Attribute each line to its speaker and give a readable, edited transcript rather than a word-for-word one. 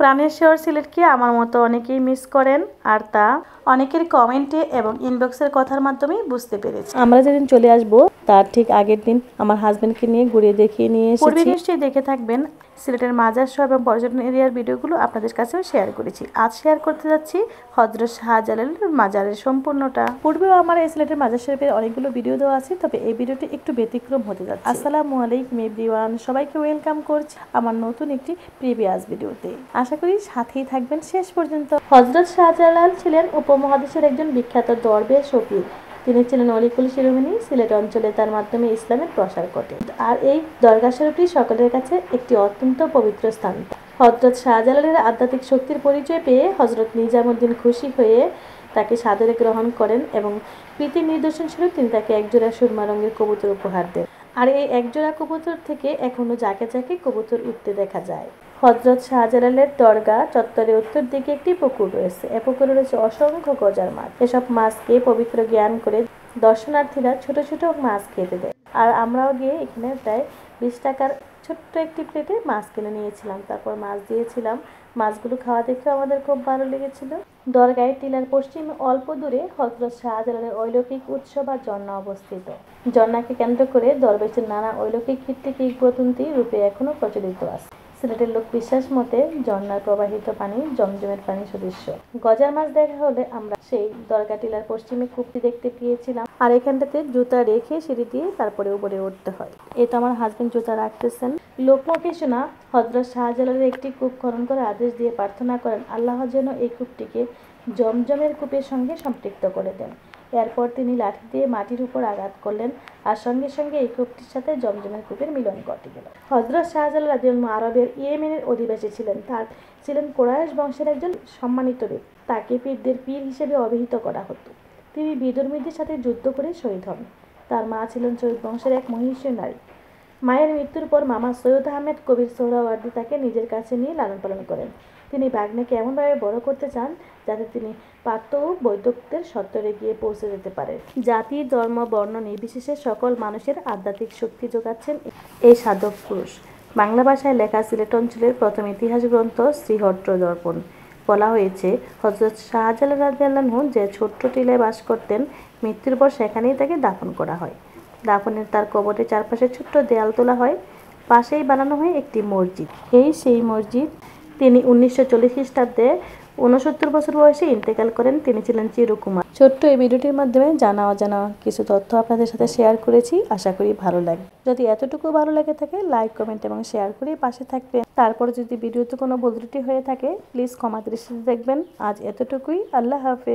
Speaker 1: প্রাণের শহর সিলেটকে আমার মতো অনেকেই মিস করেন, আর তা অনেকের কমেন্টে এবং ইনবক্সের কথার মাধ্যমেই বুঝতে পেরেছি। আমরা যেদিন চলে আসব তার ঠিক আগের দিন আমার হাজবেন্ডকে নিয়ে ঘুরিয়ে দেখিয়ে নিয়ে এসেছি। পূর্বে নিশ্চয়ই দেখে থাকবেন সিলেটের মাজার সহ এবং পর্যটন এরিয়ার ভিডিওগুলো আপনাদের কাছেও শেয়ার করেছি। আজ শেয়ার করতে যাচ্ছি হযরত শাহজালালের মাজারের সম্পূর্ণটা। পূর্বেও আমার এই সিলেটের মাজার শরীফের অনেকগুলো ভিডিও দেওয়া আছে, তবে এই ভিডিওটি একটু ব্যতিক্রম হতে যাচ্ছে। আসসালামু আলাইকুম এভরিওয়ান, সবাইকে ওয়েলকাম করছি আমার নতুন একটি প্রিভিয়াস ভিডিওতে। আশা করি সাথেই থাকবেন শেষ পর্যন্ত। হযরত শাহজালাল ছিলেন উপমহাদেশের একজন বিখ্যাত দরবেশ ফকির। তিনি ছিলেন অলিকুল শিরোমণি। সিলেট অঞ্চলে তার মাধ্যমে ইসলামের প্রসার ঘটে, আর এই দরগা শরীফটি সকলের কাছে একটি অত্যন্ত পবিত্র স্থান। হযরত শাহজালালের আধ্যাত্মিক শক্তির পরিচয় পেয়ে হযরত নিজামুদ্দিন খুশি হয়ে তাকে সাদরে গ্রহণ করেন এবং প্রীতির নিদর্শন স্বরূপ তিনি তাকে একজোড়া সুরমা রঙের কবুতর উপহার দেন। আর এই একজোড়া কবুতর থেকে এখনো জাকে জাকে কবুতর উঠতে দেখা যায়। হযরত শাহজালালের দরগা চত্বরে উত্তর দিকে একটি পুকুর রয়েছে। এ পুকুরে রয়েছে অসংখ্য গজার মাছ। এসব মাছকে পবিত্র জ্ঞান করে দর্শনার্থীরা ছোট ছোট মাছ খেতে দেয়। আর আমরাও গিয়ে এখানে প্রায় 20 টাকার ছোট্ট একটি প্লেটে মাছ কিনে নিয়েছিলাম, তারপর মাছ দিয়েছিলাম। মাছগুলো খাওয়া দেখে আমাদের খুব ভালো লেগেছিল। দরগায় টিলার পশ্চিমে অল্প দূরে হযরত শাহজালালের অলৌকিক উৎসব আর ঝর্ণা অবস্থিত। ঝর্ণাকে কেন্দ্র করে দরবেশের নানা অলৌকিক ভিত্তিক কিংবদন্তি রূপে এখনো প্রচলিত আছে। সিলেটের লোক বিশ্বাস মতে ঝর্ণার প্রবাহিত পানি জমজমের পানি সদৃশ্য। গজার মাছ দেখা হলে আমরা সেই দরগা টিলার পশ্চিমে কূপটি দেখতে পেয়েছিলাম, আর এখানটাতে জুতা রেখে সিঁড়ি দিয়ে তারপরে উপরে উঠতে হয়। এই তো আমার হাজবেন্ড জুতা রাখতেছেন। লোকমুখে শোনা হযরত শাহজালালের একটি কূপ খনন করার আদেশ দিয়ে প্রার্থনা করেন আল্লাহ যেন এই কূপটিকে জমজমের কূপের সঙ্গে সম্পৃক্ত করে দেন। এরপর তিনি লাঠি দিয়ে মাটির উপর আঘাত করলেন, আর সঙ্গে সঙ্গে এই কূপটির সাথে জমজমের কূপের মিলন ঘটে গেল। হযরত শাহজালাল রাদিয়াল্লাহু আরবের ইয়েমেনের অধিবাসী ছিলেন। তার ছিলেন কুরাইশ বংশের একজন সম্মানিত ব্যক্তি। তাকে পীরদের পীর হিসেবে অভিহিত করা হতো। তিনি বিধর্মীদের সাথে যুদ্ধ করে শহীদ হন। তার মা ছিলেন সৈয়দ বংশের এক মহিষী নারী। মায়ের মৃত্যুর পর মামা সৈয়দ আহমেদ কবির সোহরাওয়ার্দী তাকে নিজের কাছে নিয়ে লালন পালন করেন। তিনি বাগ্নেকে এমনভাবে বড় করতে চান যাতে তিনি পাত্র ও বৈদকদের সত্তরে গিয়ে পৌঁছে যেতে পারে। জাতি, ধর্ম, বর্ণ নির্বিশেষে সকল মানুষের আধ্যাত্মিক শক্তি যোগাচ্ছেন এই সাধক পুরুষ। বাংলা ভাষায় লেখা সিলেট অঞ্চলের প্রথম ইতিহাস গ্রন্থ শ্রীহট্ট দর্পণ বলা হয়েছে হযরত শাহজালাল রাদিয়াল্লাহু আনহু যে ছোট্ট টিলায় বাস করতেন, মৃত্যুর পর সেখানেই তাকে দাফন করা হয়। দাফনের তার কবরের চারপাশে ছোট্ট দেয়াল তোলা হয়, পাশেই বানানো হয় একটি মসজিদ। সেই মসজিদ তিনি 1940 খ্রিস্টাব্দে 69 বছর বয়সে ইন্তেকাল করেন। তিনি ছিলেন চিরকুমার। ছোট্ট এই ভিডিওটির মাধ্যমে জানা অজানা কিছু তথ্য আপনাদের সাথে শেয়ার করেছি, আশা করি ভালো লাগে। যদি এতটুকু ভালো লাগে থাকে লাইক, কমেন্ট এবং শেয়ার করে পাশে থাকবেন। তারপর যদি ভিডিওতে কোনো ভুল ত্রুটি হয়ে থাকে প্লিজ ক্ষমা দৃষ্টিতে দেখবেন। আজ এতটুকুই, আল্লাহ হাফেজ।